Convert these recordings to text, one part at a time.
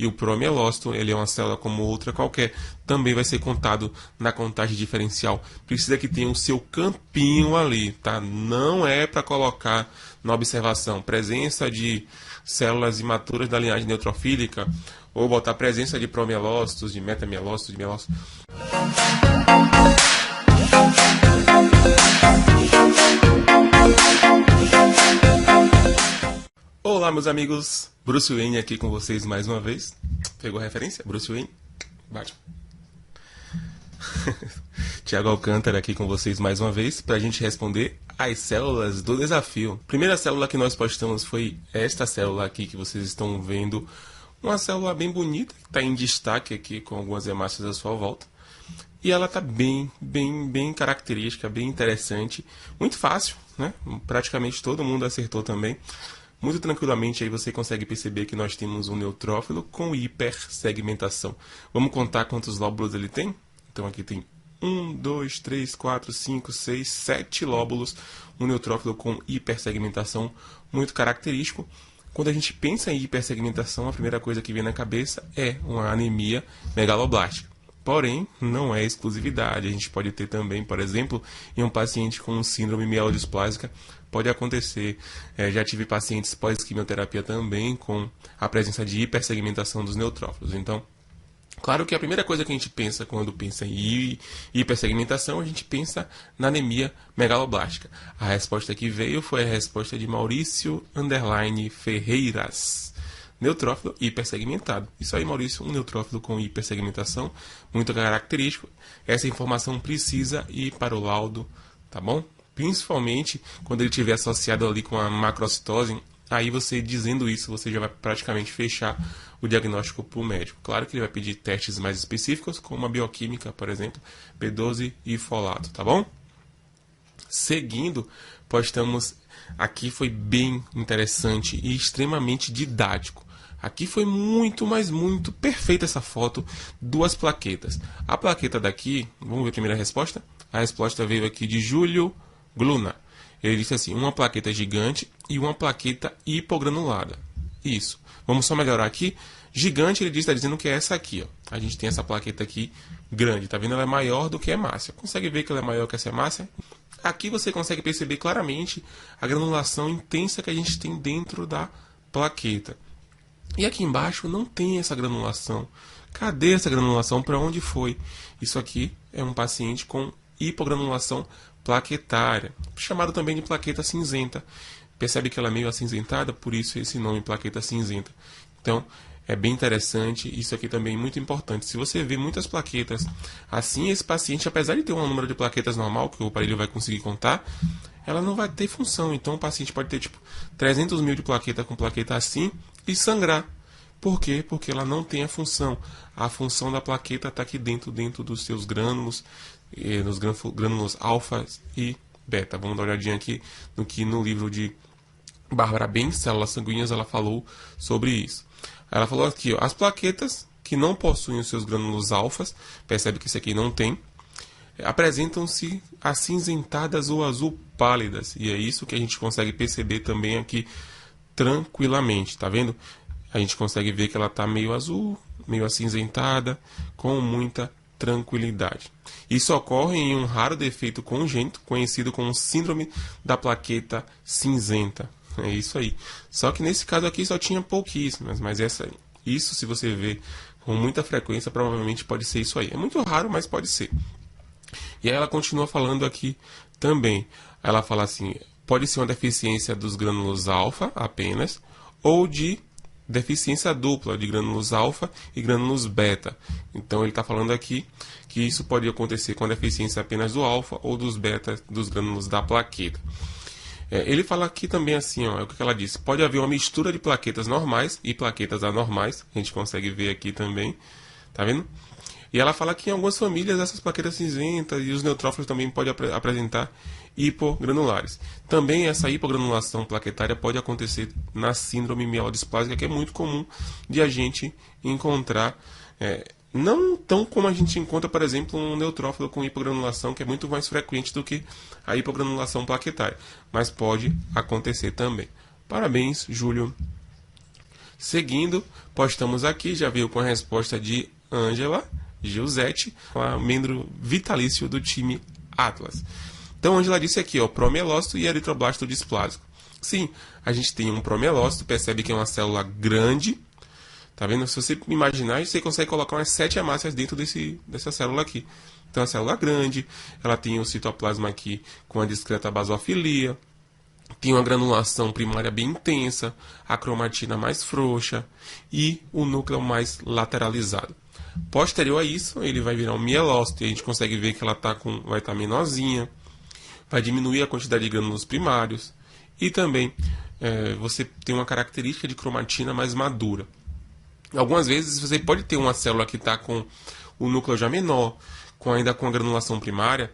E o promielócito, ele é uma célula como outra qualquer, também vai ser contado na contagem diferencial. Precisa que tenha o seu campinho ali, tá? Não é para colocar na observação presença de células imaturas da linhagem neutrofílica, ou botar presença de promielócitos, de metamielócitos, de mielócitos. Olá, meus amigos, Bruce Wayne aqui com vocês mais uma vez. Pegou a referência? Bruce Wayne? Batman. Tiago Alcântara aqui com vocês mais uma vez para a gente responder as células do desafio. A primeira célula que nós postamos foi esta célula aqui que vocês estão vendo. Uma célula bem bonita, que está em destaque aqui com algumas hemácias à sua volta. E ela está bem característica, bem interessante. Muito fácil, né? Praticamente todo mundo acertou também. Muito tranquilamente aí você consegue perceber que nós temos um neutrófilo com hipersegmentação. Vamos contar quantos lóbulos ele tem? Então aqui tem 1, 2, 3, 4, 5, 6, 7 lóbulos. Um neutrófilo com hipersegmentação muito característico. Quando a gente pensa em hipersegmentação, a primeira coisa que vem na cabeça é uma anemia megaloblástica. Porém, não é exclusividade. A gente pode ter também, por exemplo, em um paciente com síndrome mielodisplásica, pode acontecer. Já tive pacientes pós-quimioterapia também com a presença de hipersegmentação dos neutrófilos. Então, claro que a primeira coisa que a gente pensa quando pensa em hipersegmentação, a gente pensa na anemia megaloblástica. A resposta que veio foi a resposta de Maurício Ferreiras. Neutrófilo hipersegmentado. Isso aí, Maurício, um neutrófilo com hipersegmentação, muito característico. Essa informação precisa ir para o laudo, tá bom? Principalmente quando ele estiver associado ali com a macrocitose. Aí você dizendo isso, você já vai praticamente fechar o diagnóstico para o médico. Claro que ele vai pedir testes mais específicos, como a bioquímica, por exemplo, B12 e folato, tá bom? Seguindo, postamos aqui, foi bem interessante e extremamente didático. Aqui foi muito, mas muito perfeita essa foto, duas plaquetas. A plaqueta daqui, vamos ver a primeira resposta? A resposta veio aqui de Júlio Gluna. Ele disse assim, uma plaqueta gigante e uma plaqueta hipogranulada. Isso. Vamos só melhorar aqui. Gigante, ele está dizendo que é essa aqui. Ó. A gente tem essa plaqueta aqui grande. Tá vendo? Ela é maior do que a hemácia. Consegue ver que ela é maior que essa hemácia? Aqui você consegue perceber claramente a granulação intensa que a gente tem dentro da plaqueta. E aqui embaixo não tem essa granulação. Cadê essa granulação? Para onde foi? Isso aqui é um paciente com hipogranulação plaquetária, chamado também de plaqueta cinzenta. Percebe que ela é meio acinzentada, por isso esse nome, plaqueta cinzenta. Então, é bem interessante, isso aqui também é muito importante. Se você vê muitas plaquetas assim, esse paciente, apesar de ter um número de plaquetas normal, que o aparelho vai conseguir contar, ela não vai ter função. Então, o paciente pode ter, 300 mil de plaqueta com plaqueta assim e sangrar. Por quê? Porque ela não tem a função. A função da plaqueta está aqui dentro dos seus grânulos, nos grânulos alfa e beta. Vamos dar uma olhadinha aqui no que no livro de Bárbara Benz, Células Sanguíneas, ela falou sobre isso. Ela falou aqui, ó, as plaquetas que não possuem os seus grânulos alfas, percebe que esse aqui não tem, apresentam-se acinzentadas ou azul pálidas. E é isso que a gente consegue perceber também aqui tranquilamente, tá vendo? A gente consegue ver que ela está meio azul, meio acinzentada, com muita tranquilidade. Isso ocorre em um raro defeito congênito, conhecido como síndrome da plaqueta cinzenta. É isso aí. Só que nesse caso aqui só tinha pouquíssimas, mas isso se você vê com muita frequência, provavelmente pode ser isso aí. É muito raro, mas pode ser. E aí ela continua falando aqui também. Ela fala assim, pode ser uma deficiência dos grânulos alfa apenas, ou de deficiência dupla de grânulos alfa e grânulos beta. Então ele está falando aqui que isso pode acontecer com a deficiência apenas do alfa ou dos beta dos grânulos da plaqueta. Ele fala aqui também assim, ó, é o que ela disse, pode haver uma mistura de plaquetas normais e plaquetas anormais, a gente consegue ver aqui também, tá vendo? E ela fala que em algumas famílias essas plaquetas cinzentas e os neutrófilos também podem apresentar hipogranulares. Também essa hipogranulação plaquetária pode acontecer na síndrome mielodisplásica, que é muito comum de a gente encontrar, não tão como a gente encontra, por exemplo, um neutrófilo com hipogranulação, que é muito mais frequente do que a hipogranulação plaquetária, mas pode acontecer também. Parabéns, Júlio. Seguindo, postamos aqui, já veio com a resposta de Ângela Giusetti, membro vitalício do time Atlas. Então, Ângela disse aqui, ó, promielócito e eritroblasto displásico. Sim, a gente tem um promielócito, percebe que é uma célula grande, tá vendo? Se você imaginar, você consegue colocar umas 7 hemácias dentro dessa célula aqui. Então, é uma célula grande, ela tem o citoplasma aqui com a discreta basofilia, tem uma granulação primária bem intensa, a cromatina mais frouxa e o núcleo mais lateralizado. Posterior a isso, ele vai virar um mielócito e a gente consegue ver que ela vai estar menorzinha, vai diminuir a quantidade de grânulos primários e também você tem uma característica de cromatina mais madura. Algumas vezes você pode ter uma célula que está com o núcleo já menor, ainda com a granulação primária,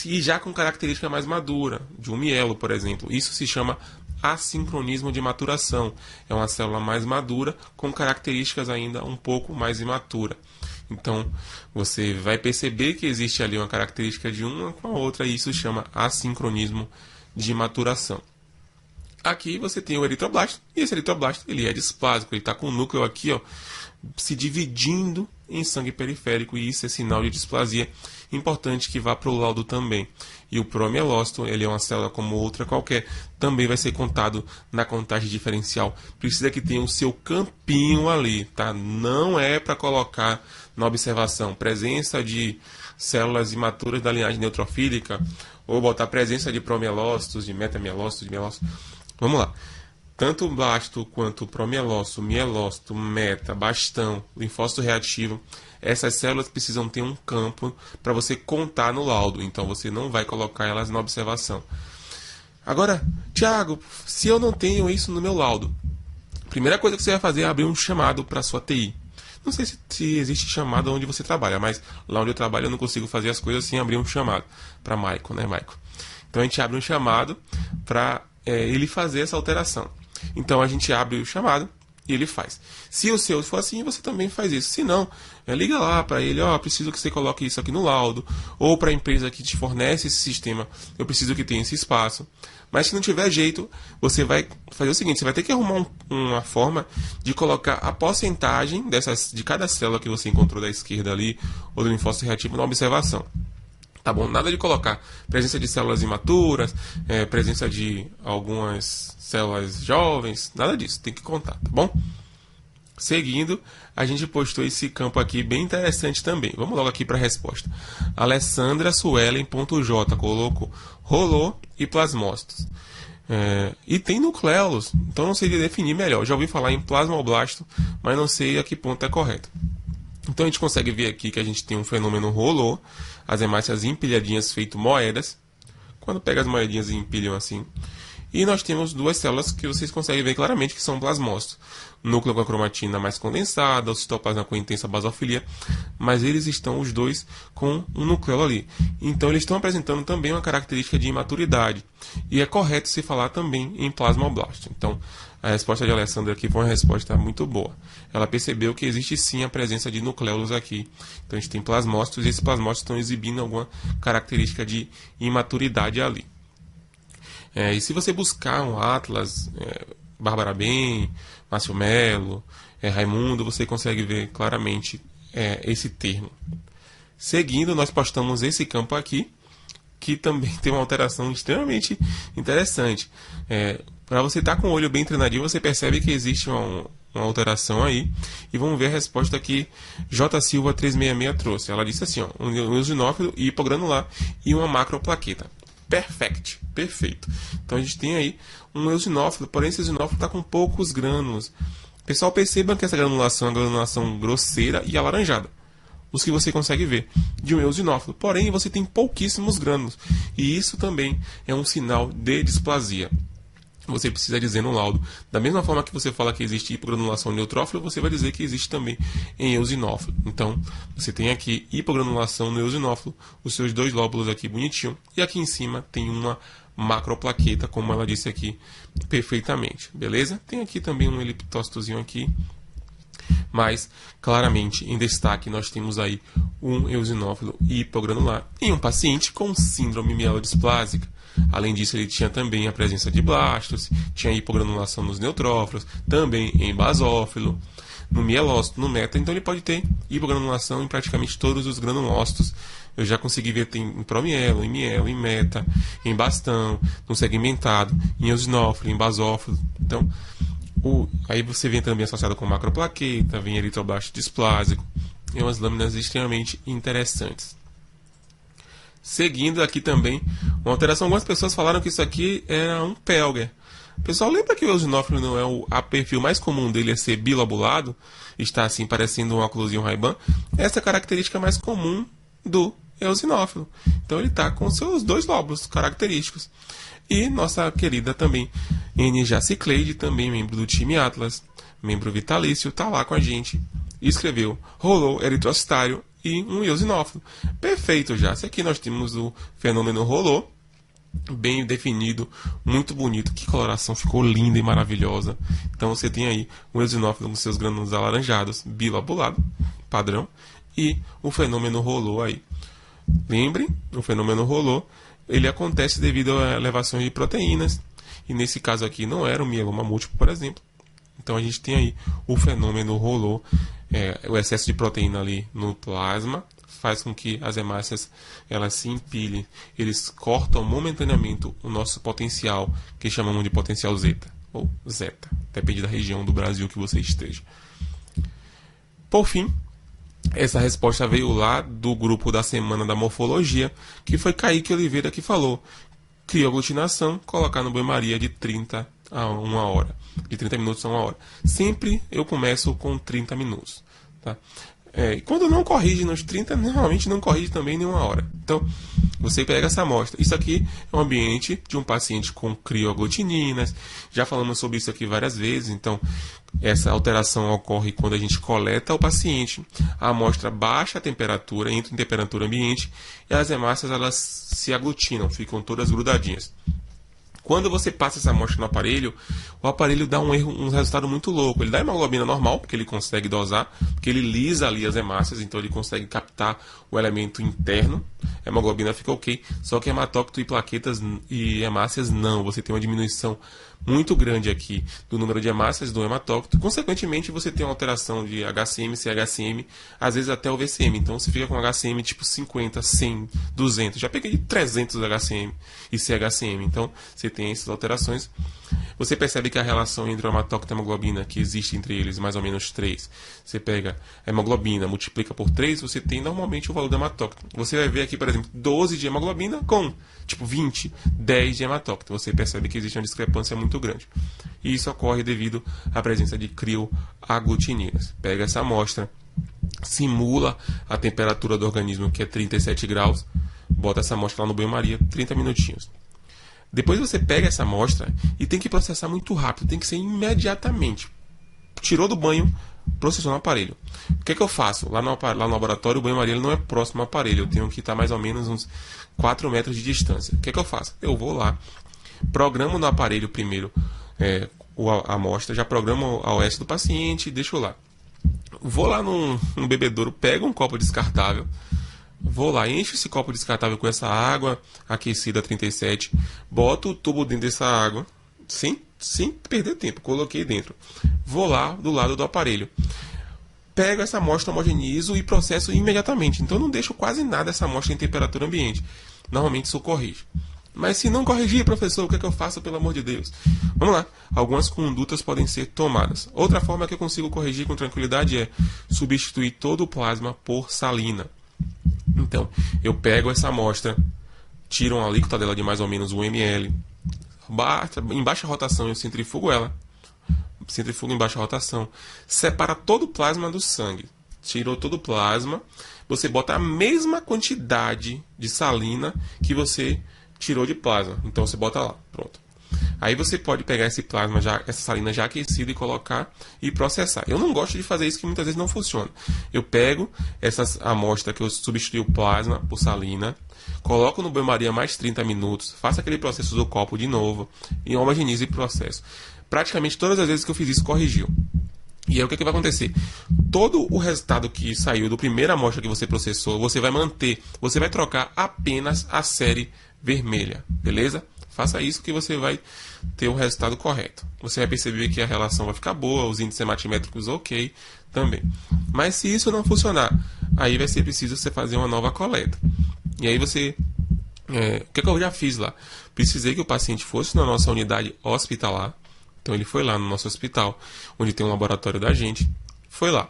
e já com característica mais madura, de um mielo, por exemplo. Isso se chama assincronismo de maturação. É uma célula mais madura, com características ainda um pouco mais imatura. Então, você vai perceber que existe ali uma característica de uma com a outra, e isso se chama assincronismo de maturação. Aqui você tem o eritroblasto, e esse eritroblasto ele é displásico, ele está com o núcleo aqui, ó, se dividindo em sangue periférico, e isso é sinal de displasia, importante que vá para o laudo também. E o promielócito, ele é uma célula como outra qualquer, também vai ser contado na contagem diferencial. Precisa que tenha o seu campinho ali, tá? Não é para colocar na observação presença de células imaturas da linhagem neutrofílica, ou botar presença de promielócitos, de metamielócitos, de mielócitos. Vamos lá. Tanto o blasto quanto o promielócito, mielócito, meta, bastão, linfócito reativo, essas células precisam ter um campo para você contar no laudo. Então você não vai colocar elas na observação. Agora, Tiago, se eu não tenho isso no meu laudo, a primeira coisa que você vai fazer é abrir um chamado para a sua TI. Não sei se existe chamado onde você trabalha, mas lá onde eu trabalho eu não consigo fazer as coisas sem abrir um chamado. Para Maico, né, Maico? Então a gente abre um chamado para ele fazer essa alteração. Então a gente abre o chamado e ele faz. Se o seu for assim, você também faz isso. Se não, liga lá para ele, preciso que você coloque isso aqui no laudo, ou para a empresa que te fornece esse sistema, eu preciso que tenha esse espaço. Mas se não tiver jeito, você vai fazer o seguinte, você vai ter que arrumar uma forma de colocar a porcentagem de cada célula que você encontrou da esquerda ali, ou do linfócito reativo na observação. Tá bom? Nada de colocar presença de células imaturas, presença de algumas células jovens, nada disso, tem que contar, tá bom? Seguindo, a gente postou esse campo aqui bem interessante também. Vamos logo aqui para a resposta. Alessandra Suelen.j colocou rolô e plasmócitos. E tem nucleolos, então não sei definir melhor. Já ouvi falar em plasmoblasto, mas não sei a que ponto é correto. Então a gente consegue ver aqui que a gente tem um fenômeno rolô, as hemácias empilhadinhas feito moedas. Quando pega as moedinhas e empilham assim. E nós temos duas células que vocês conseguem ver claramente que são plasmócitos. Núcleo com a cromatina mais condensada, o citoplasma com intensa basofilia, mas eles estão os dois com um núcleo ali. Então eles estão apresentando também uma característica de imaturidade. E é correto se falar também em plasmoblasto. Então a resposta de Alessandra aqui foi uma resposta muito boa. Ela percebeu que existe sim a presença de nucleolos aqui. Então a gente tem plasmócitos e esses plasmócitos estão exibindo alguma característica de imaturidade ali. E se você buscar um Atlas, Bárbara Ben, Márcio Melo, Raimundo, você consegue ver claramente esse termo. Seguindo, nós postamos esse campo aqui, que também tem uma alteração extremamente interessante. Para você estar com o olho bem treinadinho, você percebe que existe uma alteração aí. E vamos ver a resposta que J. Silva 366 trouxe. Ela disse assim, um eosinófilo hipogranular e uma macroplaqueta. Perfeito. Então a gente tem aí um eosinófilo, porém esse eosinófilo está com poucos grânulos. Pessoal, percebam que essa granulação é uma granulação grosseira e alaranjada. Os que você consegue ver de um eosinófilo. Porém, você tem pouquíssimos grânulos. E isso também é um sinal de displasia. Você precisa dizer no laudo. Da mesma forma que você fala que existe hipogranulação em neutrófilo, você vai dizer que existe também em eosinófilo. Então, você tem aqui hipogranulação no eosinófilo, os seus dois lóbulos aqui bonitinho, e aqui em cima tem uma macroplaqueta, como ela disse aqui perfeitamente. Beleza? Tem aqui também um eliptócitozinho aqui. Mas, claramente, em destaque, nós temos aí um eosinófilo hipogranular em um paciente com síndrome mielodisplásica. Além disso, ele tinha também a presença de blastos, tinha hipogranulação nos neutrófilos, também em basófilo, no mielócito, no meta. Então, ele pode ter hipogranulação em praticamente todos os granulócitos. Eu já consegui ver em promielo, em meta, em bastão, no segmentado, em eosinófilo, em basófilo. Então, aí você vem também associado com macroplaqueta, vem eritroblasto displásico, e umas lâminas extremamente interessantes. Seguindo aqui também, uma alteração, algumas pessoas falaram que isso aqui era um Pelger. Pessoal, lembra que o eosinófilo não é o perfil mais comum dele é ser bilobulado? Está assim, parecendo um óculosinho Ray-Ban. Essa é a característica mais comum do eosinófilo. Então ele está com seus dois lóbulos característicos. E nossa querida também N.J. Cicleide, também membro do time Atlas, membro vitalício, está lá com a gente. E escreveu rolô eritrocitário e um eosinófilo. Perfeito, já. Aqui nós temos o fenômeno rolô, bem definido, muito bonito. Que coloração, ficou linda e maravilhosa. Então você tem aí um eosinófilo com seus grânulos alaranjados, bilobulado, padrão, e o fenômeno rolô aí. Lembre, o fenômeno rolô, ele acontece devido a elevações de proteínas, e nesse caso aqui não era um mieloma múltiplo, por exemplo. Então a gente tem aí o fenômeno rolô, o excesso de proteína ali no plasma faz com que as hemácias elas se empilhem, eles cortam momentaneamente o nosso potencial, que chamamos de potencial zeta, ou zeta, depende da região do Brasil que você esteja. Por fim, essa resposta veio lá do grupo da Semana da Morfologia, que foi Kaique Oliveira que falou. Crioaglutinação, colocar no banho-maria de 30 a 1 hora. De 30 minutos a 1 hora. Sempre eu começo com 30 minutos. Tá? E quando não corrige nos 30, normalmente não corrige também em 1 hora. Então, você pega essa amostra. Isso aqui é um ambiente de um paciente com crioaglutininas. Já falamos sobre isso aqui várias vezes. Então, essa alteração ocorre quando a gente coleta o paciente. A amostra baixa a temperatura, entra em temperatura ambiente e as hemácias elas se aglutinam, ficam todas grudadinhas. Quando você passa essa amostra no aparelho, o aparelho dá um resultado muito louco. Ele dá hemoglobina normal, porque ele consegue dosar, porque ele lisa ali as hemácias, então ele consegue captar o elemento interno. A hemoglobina fica ok, só que hematócrito e plaquetas e hemácias não. Você tem uma diminuição muito grande aqui do número de hemácias do hematócrito. Consequentemente, você tem uma alteração de HCM, CHCM, às vezes até o VCM. Então, você fica com HCM tipo 50, 100, 200. Já peguei 300 HCM e CHCM. Então, você tem essas alterações. Você percebe que a relação entre o hematócrito e a hemoglobina, que existe entre eles mais ou menos 3. Você pega a hemoglobina, multiplica por 3, você tem normalmente o valor do hematócrito. Você vai ver aqui, por exemplo, 12 de hemoglobina com, tipo, 20, 10 de hematócrito. Você percebe que existe uma discrepância muito grande. E isso ocorre devido à presença de crioaglutininas. Pega essa amostra, simula a temperatura do organismo, que é 37 graus, bota essa amostra lá no banho-maria, 30 minutinhos. Depois você pega essa amostra e tem que processar muito rápido, tem que ser imediatamente. Tirou do banho, processou no aparelho. O que é que eu faço? Lá no laboratório, o banho-maria não é próximo ao aparelho, eu tenho que estar mais ou menos uns 4 metros de distância. O que é que eu faço? Eu vou lá, programo no aparelho primeiro a amostra, já programo a OS do paciente e deixo lá. Vou lá no bebedouro, pego um copo descartável, vou lá, encho esse copo descartável com essa água aquecida a 37, boto o tubo dentro dessa água, sem perder tempo, coloquei dentro. Vou lá do lado do aparelho, pego essa amostra, homogenizo e processo imediatamente. Então eu não deixo quase nada essa amostra em temperatura ambiente. Normalmente isso corrige. Mas se não corrigir, professor, o que é que eu faço, pelo amor de Deus? Vamos lá. Algumas condutas podem ser tomadas. Outra forma que eu consigo corrigir com tranquilidade é substituir todo o plasma por salina. Então, eu pego essa amostra, tiro uma alíquota dela de mais ou menos 1 ml, em baixa rotação eu centrifugo ela, centrifugo em baixa rotação, separa todo o plasma do sangue, tirou todo o plasma, você bota a mesma quantidade de salina que você tirou de plasma, então você bota lá, pronto. Aí você pode pegar esse plasma, essa salina já aquecida e colocar e processar. Eu não gosto de fazer isso, que muitas vezes não funciona. Eu pego essa amostra que eu substituí o plasma por salina, coloco no banho-maria mais 30 minutos, faço aquele processo do copo de novo e homogenizo e processo. Praticamente todas as vezes que eu fiz isso, corrigiu. E aí o que, que vai acontecer? Todo o resultado que saiu do primeira amostra que você processou, você vai manter, você vai trocar apenas a série vermelha, beleza? Faça isso que você vai ter o resultado correto. Você vai perceber que a relação vai ficar boa, os índices hematimétricos ok também. Mas se isso não funcionar, aí vai ser preciso você fazer uma nova coleta. E aí você... o que eu já fiz lá? Precisei que o paciente fosse na nossa unidade hospitalar. Então ele foi lá no nosso hospital, onde tem um laboratório da gente. Foi lá.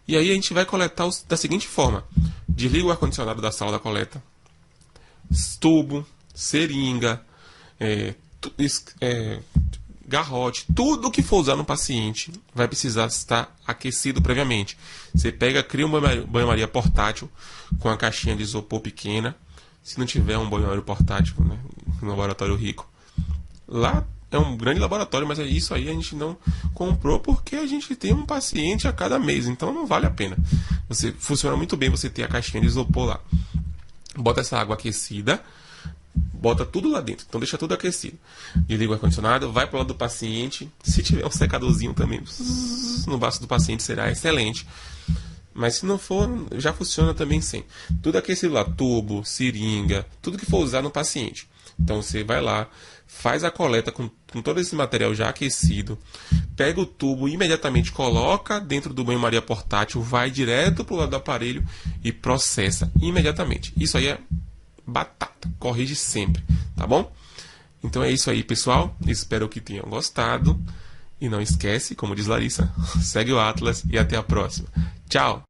E aí a gente vai coletar da seguinte forma. Desliga o ar-condicionado da sala da coleta. Tubo, seringa, garrote, tudo que for usar no paciente vai precisar estar aquecido previamente. Você cria um banho-maria portátil com a caixinha de isopor pequena. Se não tiver um banho-maria portátil, né, um laboratório rico, lá é um grande laboratório, mas isso aí a gente não comprou porque a gente tem um paciente a cada mês, então não vale a pena. Funciona muito bem você ter a caixinha de isopor lá. Bota essa água aquecida, bota tudo lá dentro, então deixa tudo aquecido. Desliga o ar-condicionado, vai para o lado do paciente. Se tiver um secadorzinho também no braço do paciente será excelente. Mas se não for, já funciona também sem. Tudo aquecido lá, tubo, seringa, tudo que for usar no paciente. Então você vai lá, faz a coleta com todo esse material já aquecido, pega o tubo, imediatamente coloca dentro do banho-maria portátil, vai direto para o lado do aparelho e processa imediatamente. Isso aí é batata, corrige sempre, tá bom? Então é isso aí, pessoal. Espero que tenham gostado. E não esquece, como diz Larissa, segue o Atlas e até a próxima. Tchau!